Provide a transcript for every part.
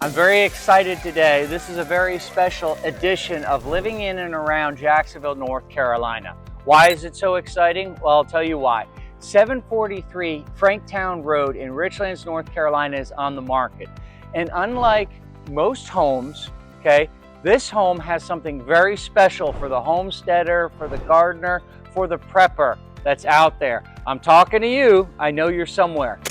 I'm very excited today. This is a very special edition of Living in and Around Jacksonville, North Carolina. Why is it so exciting? Well, I'll tell you why. 743 Francktown Road in Richlands, North Carolina is on the market. And unlike most homes, okay, this home has something very special for the homesteader, for the gardener, for the prepper that's out there. I'm talking to you. I know you're somewhere.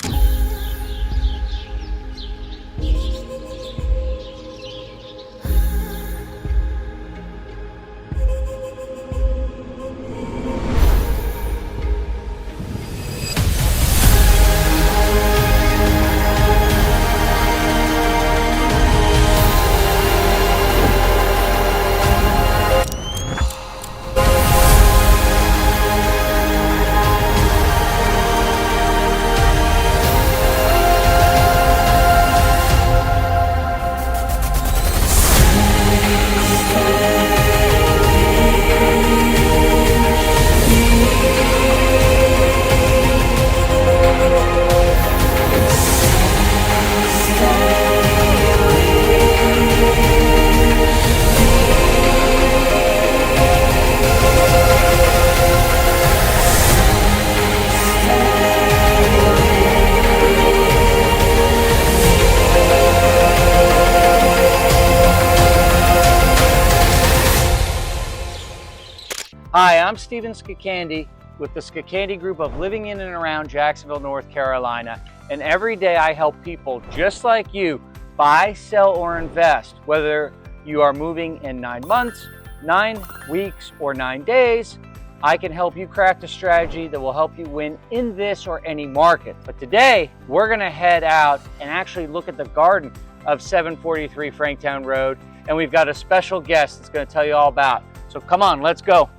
Hi, I'm Stephen Skakandi with the Skakandi Group of Living in and Around Jacksonville, North Carolina. And every day I help people just like you buy, sell, or invest. Whether you are moving in 9 months, 9 weeks, or 9 days, I can help you craft a strategy that will help you win in this or any market. But today, we're gonna head out and actually look at the garden of 743 Francktown Road. And we've got a special guest that's gonna tell you all about. So come on, let's go.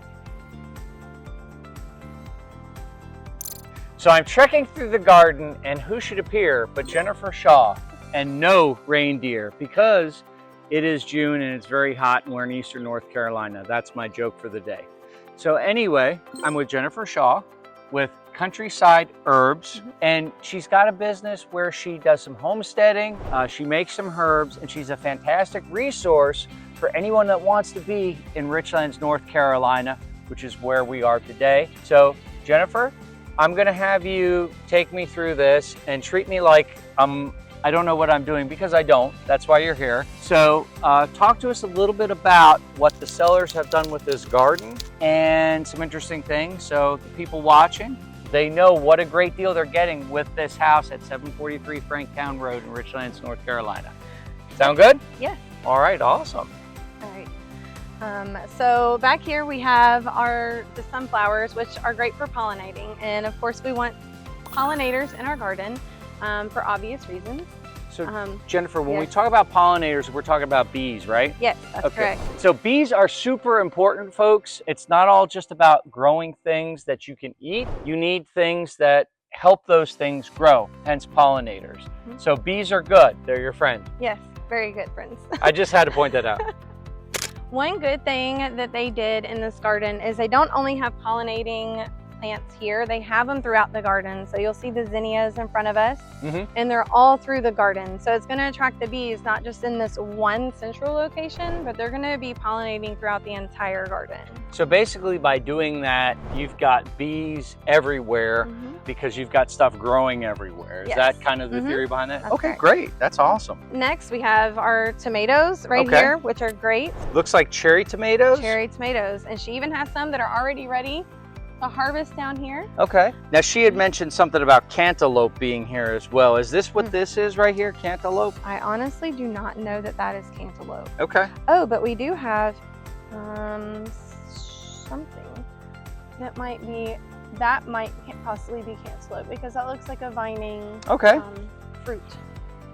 So I'm trekking through the garden, and who should appear but Jennifer Shaw, and no reindeer, because it is June and it's very hot and we're in Eastern North Carolina. That's my joke for the day. So anyway, I'm with Jennifer Shaw with Countryside Herbs, and she's got a business where she does some homesteading, she makes some herbs, and she's a fantastic resource for anyone that wants to be in Richlands, North Carolina, which is where we are today. So Jennifer, I'm gonna have you take me through this and treat me like I don't know what I'm doing, because I don't. That's why you're here. So talk to us a little bit about what the sellers have done with this garden and some interesting things. So the people watching, they know what a great deal they're getting with this house at 743 Francktown Road in Richlands, North Carolina. Sound good? Yeah. All right, awesome. All right. So back here we have the sunflowers, which are great for pollinating. And of course we want pollinators in our garden for obvious reasons. So Jennifer, when yes. we talk about pollinators, we're talking about bees, right? Yes, that's correct. So bees are super important, folks. It's not all just about growing things that you can eat. You need things that help those things grow, hence pollinators. So bees are good. They're your friend. Yes, very good friends. I just had to point that out. One good thing that they did in this garden is they don't only have pollinating plants here, they have them throughout the garden. So you'll see the zinnias in front of us, and they're all through the garden. So it's gonna attract the bees, not just in this one central location, but they're gonna be pollinating throughout the entire garden. So basically by doing that, you've got bees everywhere because you've got stuff growing everywhere. Is that kind of the theory behind that? That's okay, correct. great. That's awesome. Next, we have our tomatoes right here, which are great. Looks like cherry tomatoes? Cherry tomatoes. And she even has some that are already ready to harvest down here. Okay. Now she had mentioned something about cantaloupe being here as well. Is this what this is right here, cantaloupe? I honestly do not know that that is cantaloupe. Okay. Oh, but we do have something that might possibly be cantaloupe, because that looks like a vining fruit.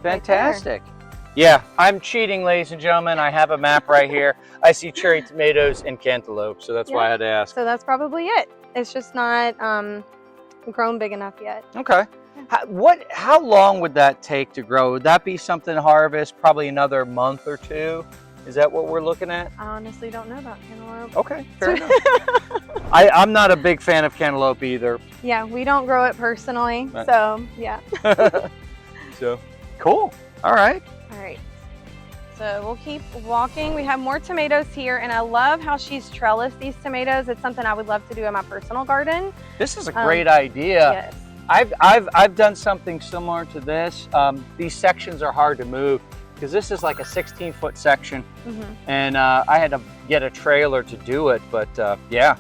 Fantastic. Right, yeah, I'm cheating, ladies and gentlemen. I have a map right here. I see cherry tomatoes and cantaloupe, so that's why I had to ask. So that's probably it. It's just not grown big enough yet. Okay. How long would that take to grow? Would that be something to harvest probably another month or two? Is that what we're looking at? I honestly don't know about cantaloupe. Okay, fair enough. I'm not a big fan of cantaloupe either. Yeah, we don't grow it personally, so yeah. So, cool. All right. All right. So we'll keep walking. We have more tomatoes here, and I love how she's trellised these tomatoes. It's something I would love to do in my personal garden. This is a great idea. Yes. I've done something similar to this. These sections are hard to move because this is like a 16-foot section, and I had to get a trailer to do it. But yeah,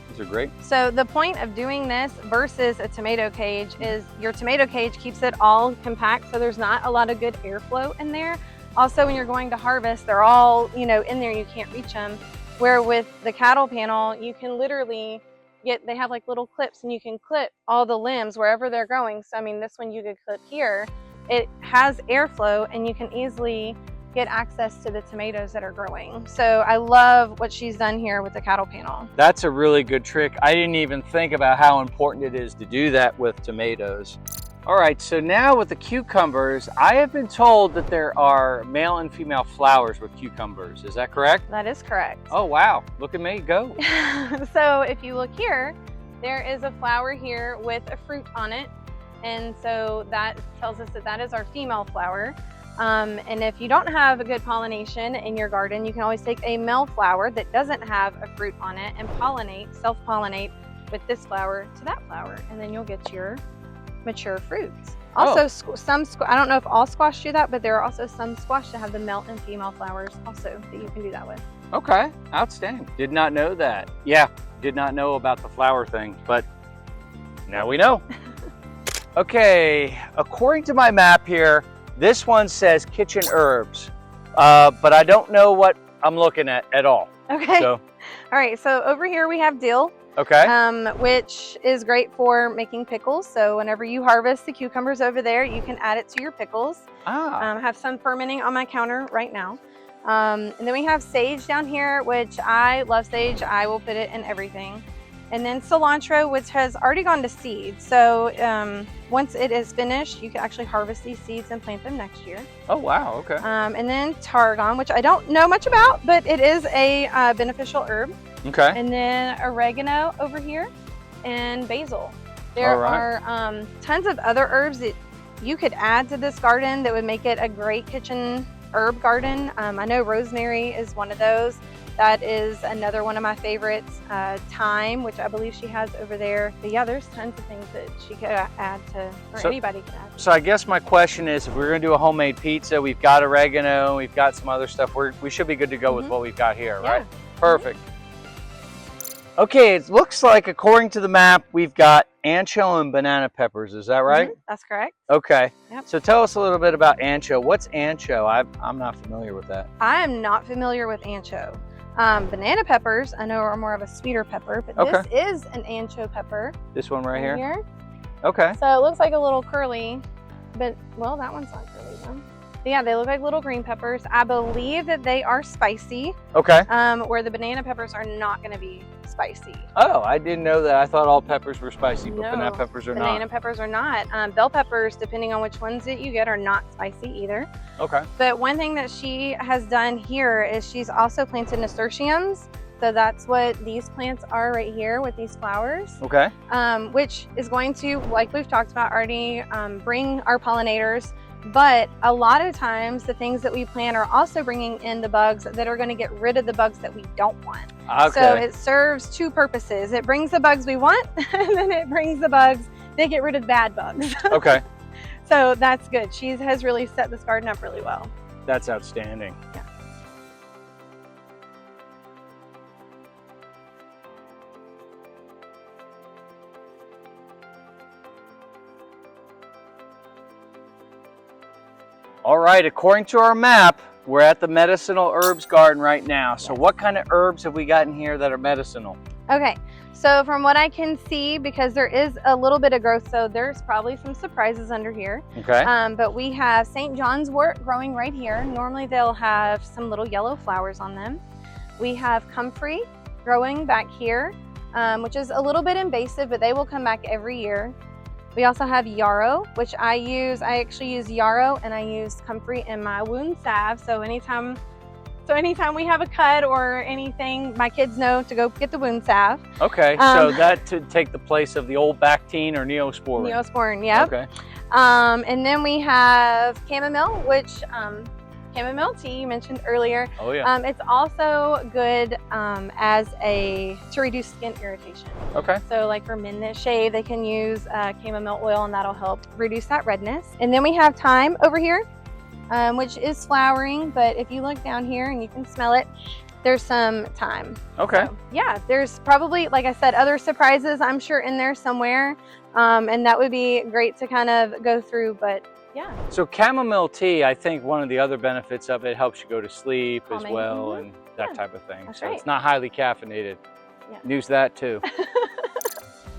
these are great. So the point of doing this versus a tomato cage is your tomato cage keeps it all compact, so there's not a lot of good airflow in there. Also, when you're going to harvest, they're all, you know, in there, you can't reach them. Where with the cattle panel, you can literally they have like little clips and you can clip all the limbs wherever they're going. So, I mean, this one you could clip here. It has airflow and you can easily get access to the tomatoes that are growing. So I love what she's done here with the cattle panel. That's a really good trick. I didn't even think about how important it is to do that with tomatoes. All right, so now with the cucumbers, I have been told that there are male and female flowers with cucumbers. Is that correct? That is correct. Oh, wow. Look at me go. So if you look here, there is a flower here with a fruit on it. And so that tells us that that is our female flower. And if you don't have a good pollination in your garden, you can always take a male flower that doesn't have a fruit on it and self-pollinate with this flower to that flower. And then you'll get your mature fruits. Also, I don't know if all squash do that, but there are also some squash that have the male and female flowers also that you can do that with. Okay, outstanding. Did not know that. Yeah, did not know about the flower thing, but now we know. Okay, according to my map here, this one says kitchen herbs, but I don't know what I'm looking at all. Okay. So. All right, so over here we have dill. Okay. Which is great for making pickles. So whenever you harvest the cucumbers over there, you can add it to your pickles. I have some fermenting on my counter right now. And then we have sage down here, which I love sage. I will put it in everything. And then cilantro, which has already gone to seed. So once it is finished, you can actually harvest these seeds and plant them next year. Oh, wow. Okay. And then tarragon, which I don't know much about, but it is a beneficial herb. Okay. And then oregano over here and basil. There are tons of other herbs that you could add to this garden that would make it a great kitchen herb garden. I know rosemary is one of those. That is another one of my favorites. Thyme, which I believe she has over there. But yeah, there's tons of things that she could add to, or anybody could add. So I guess my question is, if we're gonna do a homemade pizza, we've got oregano, we've got some other stuff, we should be good to go with what we've got here, right? Perfect. Okay, it looks like, according to the map, we've got ancho and banana peppers. Is that right? That's correct. Okay. Yep. So tell us a little bit about ancho. What's ancho? I'm not familiar with that. I am not familiar with ancho. Banana peppers, I know, are more of a sweeter pepper, but this is an ancho pepper. This one right here? Okay. So it looks like a little curly, but, well, that one's not curly though. But yeah, they look like little green peppers. I believe that they are spicy. Okay. Where the banana peppers are not going to be spicy. Oh, I didn't know that. I thought all peppers were spicy, but banana peppers are not. Banana peppers are not. Bell peppers, depending on which ones that you get, are not spicy either. Okay. But one thing that she has done here is she's also planted nasturtiums. So that's what these plants are right here with these flowers. Okay. Which is going to, like we've talked about already, bring our pollinators. But a lot of times the things that we plant are also bringing in the bugs that are going to get rid of the bugs that we don't want. Okay. So it serves two purposes. It brings the bugs we want, and then it brings the bugs that get rid of bad bugs. Okay. So that's good. She has really set this garden up really well. That's outstanding. Yeah. All right, according to our map, we're at the medicinal herbs garden right now. So what kind of herbs have we got in here that are medicinal? Okay, so from what I can see, because there is a little bit of growth, so there's probably some surprises under here. Okay. But we have St. John's wort growing right here. Normally they'll have some little yellow flowers on them. We have comfrey growing back here, which is a little bit invasive, but they will come back every year. We also have yarrow, which I actually use yarrow and I use comfrey in my wound salve. So anytime we have a cut or anything, my kids know to go get the wound salve. Okay, so that to take the place of the old Bactine or Neosporin. Neosporin, yep. Okay. And then we have chamomile, which chamomile tea you mentioned earlier. Oh yeah. It's also good to reduce skin irritation. Okay. So like for men that shave, they can use chamomile oil, and that'll help reduce that redness. And then we have thyme over here, which is flowering, but if you look down here and you can smell it, there's some thyme. Okay. So, yeah, there's probably, like I said, other surprises I'm sure in there somewhere, and that would be great to kind of go through, but yeah. So chamomile tea, I think one of the other benefits of it helps you go to sleep as Calming. well, and that type of thing. That's so right. it's not highly caffeinated. Yeah. Use that too.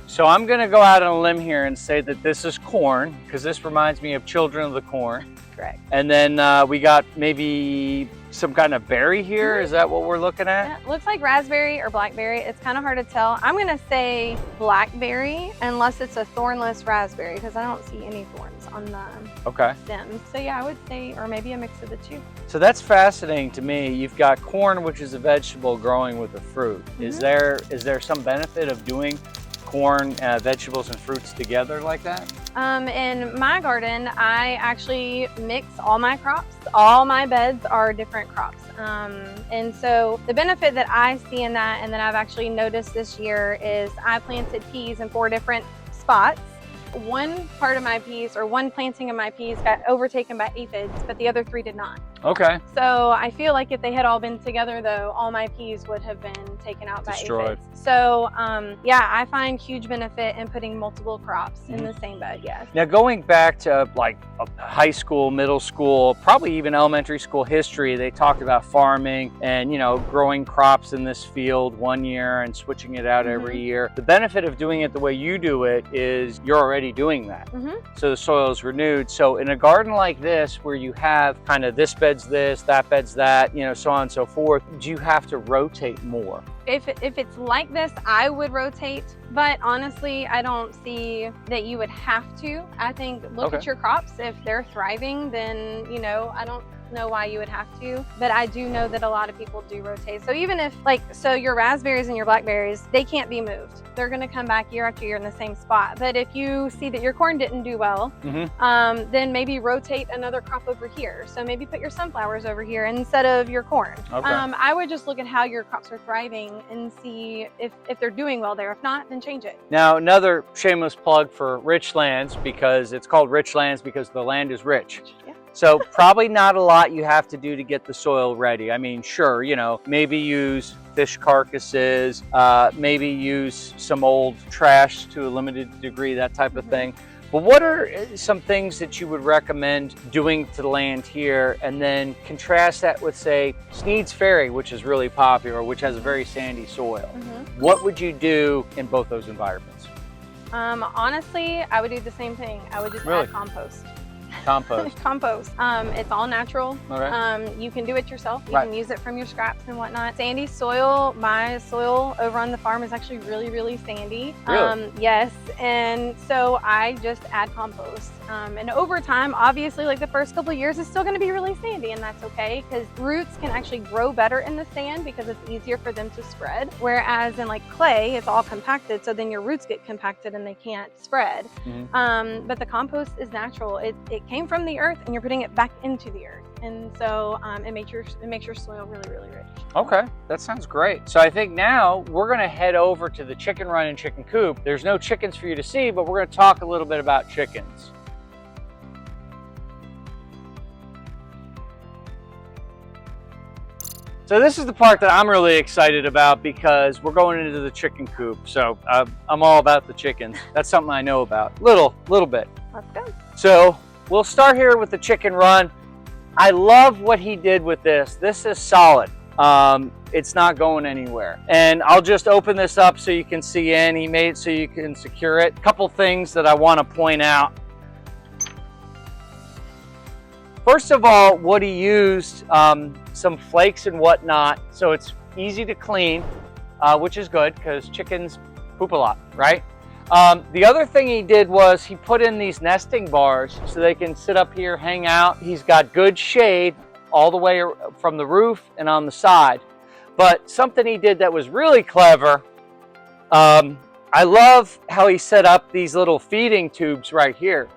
So I'm gonna go out on a limb here and say that this is corn, because this reminds me of Children of the Corn. Correct. And then we got maybe some kind of berry here. Is that what we're looking at? Yeah, it looks like raspberry or blackberry. It's kind of hard to tell. I'm gonna say blackberry, unless it's a thornless raspberry, because I don't see any thorns on the stems. So yeah, I would say, or maybe a mix of the two. So that's fascinating to me. You've got corn, which is a vegetable growing with a fruit. Is there some benefit of doing corn, vegetables and fruits together like that? In my garden, I actually mix all my crops. All my beds are different crops. And so the benefit that I see in that, and that I've actually noticed this year, is I planted peas in 4 different spots. One part of my peas, or one planting of my peas, got overtaken by aphids, but the other 3 did not. Okay. So I feel like if they had all been together, though, all my peas would have been taken out by Destroyed. aphids. So yeah, I find huge benefit in putting multiple crops in the same bed, yes. Now going back to like high school, middle school, probably even elementary school history, they talked about farming and, you know, growing crops in this field one year and switching it out every year. The benefit of doing it the way you do it is you're already doing that. So the soil is renewed. So in a garden like this, where you have kind of this bed's this, that bed's that, you know, so on and so forth, do you have to rotate more? If it's like this, I would rotate, but honestly, I don't see that you would have to. I think look at your crops. If they're thriving, then, you know, I don't know why you would have to, but I do know that a lot of people do rotate. So even if, like, so your raspberries and your blackberries, they can't be moved. They're going to come back year after year in the same spot. But if you see that your corn didn't do well, then maybe rotate another crop over here. So maybe put your sunflowers over here instead of your corn. I would just look at how your crops are thriving and see if they're doing well there. If not, then change it. Now, another shameless plug for rich lands, because it's called rich lands because the land is rich. So probably not a lot you have to do to get the soil ready. I mean, sure, you know, maybe use fish carcasses, maybe use some old trash to a limited degree, that type of thing. But what are some things that you would recommend doing to the land here, and then contrast that with, say, Sneed's Ferry, which is really popular, which has a very sandy soil. What would you do in both those environments? Honestly, I would do the same thing. I would just add compost. Compost. Compost. It's all natural. Okay. You can do it yourself. You can use it from your scraps and whatnot. Sandy soil. My soil over on the farm is actually really, really sandy. Really? Yes. And so I just add compost. And over time, obviously, like the first couple of years, it's still going to be really sandy, and that's okay, because roots can actually grow better in the sand because it's easier for them to spread. Whereas in like clay, it's all compacted, so then your roots get compacted and they can't spread. But the compost is natural. It came from the earth, and you're putting it back into the earth, and so it makes your soil really, really rich. Okay, that sounds great. So I think now we're going to head over to the chicken run and chicken coop. There's no chickens for you to see, but we're going to talk a little bit about chickens. So this is the part that I'm really excited about, because we're going into the chicken coop. So I'm all about the chickens. That's something I know about. Little bit. Let's go. So we'll start here with the chicken run. I love what he did with this. This is solid. It's not going anywhere. And I'll just open this up so you can see in. He made it so you can secure it. A couple things that I want to point out. First of all, what he used, some flakes and whatnot, so it's easy to clean, which is good because chickens poop a lot, right? The other thing he did was he put in these nesting bars so they can sit up here, hang out. He's got good shade all the way from the roof and on the side. But something he did that was really clever, I love how he set up these little feeding tubes right here.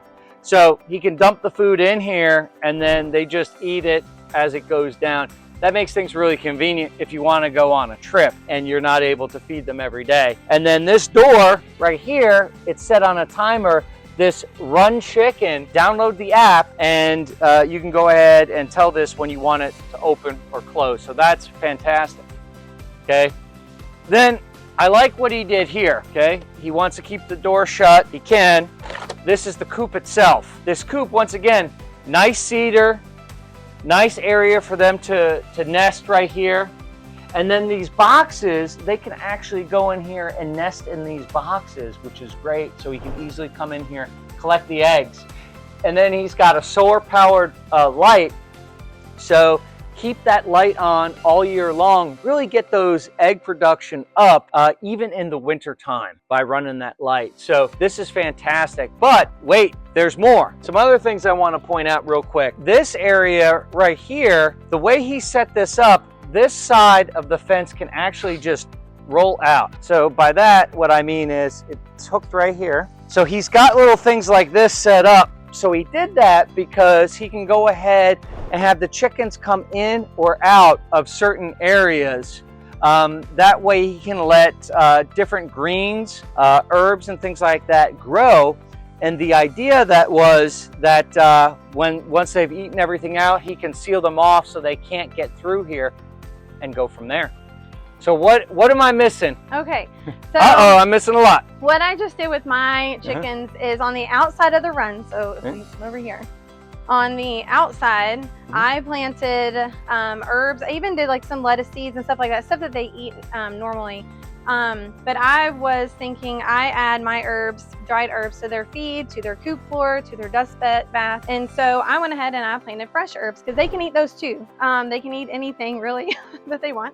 So he can dump the food in here, and then they just eat it as it goes down. That makes things really convenient if you want to go on a trip and you're not able to feed them every day. And then this door right here, it's set on a timer. This Run Chicken, download the app and you can go ahead and tell this when you want it to open or close. So that's fantastic, okay? Then I like what he did here, okay? He wants to keep the door shut, he can. This is the coop itself. This coop, once again, nice cedar, nice area for them to nest right here. And then these boxes, they can actually go in here and nest in these boxes, which is great. So he can easily come in here, collect the eggs. And then he's got a solar powered light. So keep that light on all year long. Really get those egg production up even in the winter time by running that light. So this is fantastic. But wait, there's more. Some other things I want to point out real quick. This area right here, the way he set this up, this side of the fence can actually just roll out. So by that, what I mean is it's hooked right here. So he's got little things like this set up. So he did that because he can go ahead and have the chickens come in or out of certain areas. That way he can let different greens, herbs and things like that grow. And the idea that was that once they've eaten everything out, he can seal them off so they can't get through here and go from there. So what am I missing? Okay, so I'm missing a lot. what I just did with my chickens is on the outside of the run, so if we come over here, on the outside, I planted herbs. I even did like some lettuce seeds and stuff like that, stuff that they eat normally. But I was thinking I add my herbs, dried herbs, to their feed, to their coop floor, to their dust bath. And so I went ahead and I planted fresh herbs because they can eat those too. They can eat anything really that they want.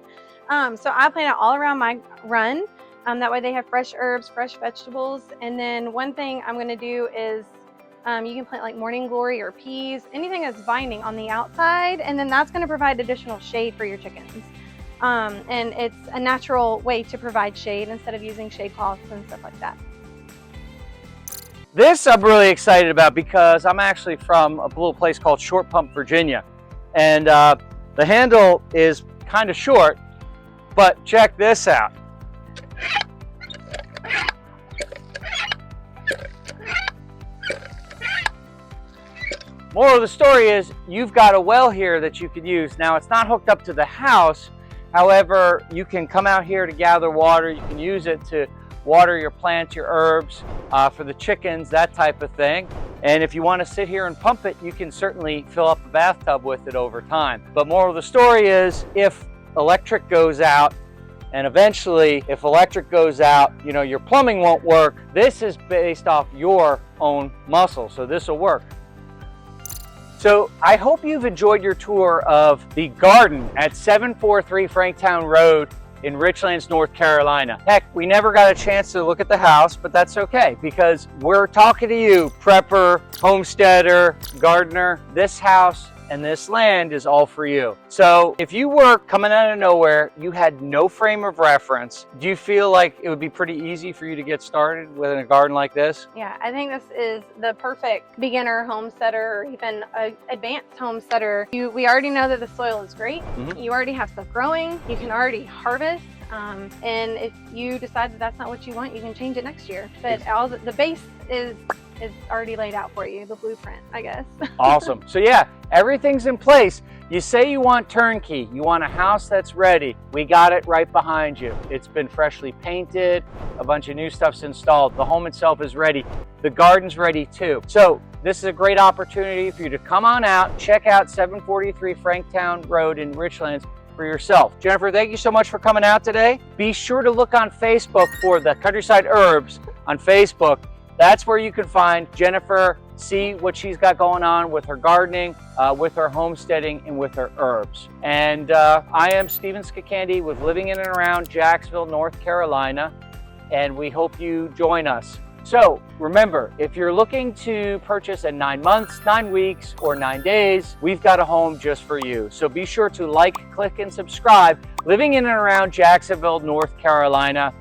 So I planted all around my run. That way they have fresh herbs, fresh vegetables. And then one thing I'm going to do is you can plant like morning glory or peas, anything that's vining on the outside. And then that's going to provide additional shade for your chickens. And it's a natural way to provide shade instead of using shade cloths and stuff like that. This I'm really excited about because I'm actually from a little place called Short Pump, Virginia. And the handle is kind of short, but check this out. Moral of the story is you've got a well here that you could use. Now it's not hooked up to the house. However, you can come out here to gather water. You can use it to water your plants, your herbs, for the chickens, that type of thing. And if you want to sit here and pump it, you can certainly fill up a bathtub with it over time. But moral of the story is if electric goes out, and eventually if electric goes out, you know, your plumbing won't work. This is based off your own muscle, so this will work. So I hope you've enjoyed your tour of the garden at 743 Francktown Road in Richlands, North Carolina. Heck, we never got a chance to look at the house, but that's okay because we're talking to you, prepper, homesteader, gardener. This house and this land is all for you. So if you were coming out of nowhere, you had no frame of reference, do you feel like it would be pretty easy for you to get started with a garden like this? Yeah, I think this is the perfect beginner homesteader or even an advanced homesteader. We already know that the soil is great. You already have stuff growing. You can already harvest. And if you decide that that's not what you want, you can change it next year. But all the base is already laid out for you, the blueprint, I guess. Awesome. So yeah, everything's in place. You say you want turnkey, you want a house that's ready. We got it right behind you. It's been freshly painted, a bunch of new stuff's installed. The home itself is ready. The garden's ready too. So this is a great opportunity for you to come on out, check out 743 Francktown Road in Richlands for yourself. Jennifer, thank you so much for coming out today. Be sure to look on Facebook for the Countryside Herbs on Facebook. That's where you can find Jennifer, see what she's got going on with her gardening, with her homesteading, and with her herbs. And I am Stephen Skakandi with Living in and Around Jacksonville, North Carolina, and we hope you join us. So remember, if you're looking to purchase in 9 months, 9 weeks, or 9 days, we've got a home just for you. So be sure to like, click, and subscribe. Living in and Around Jacksonville, North Carolina.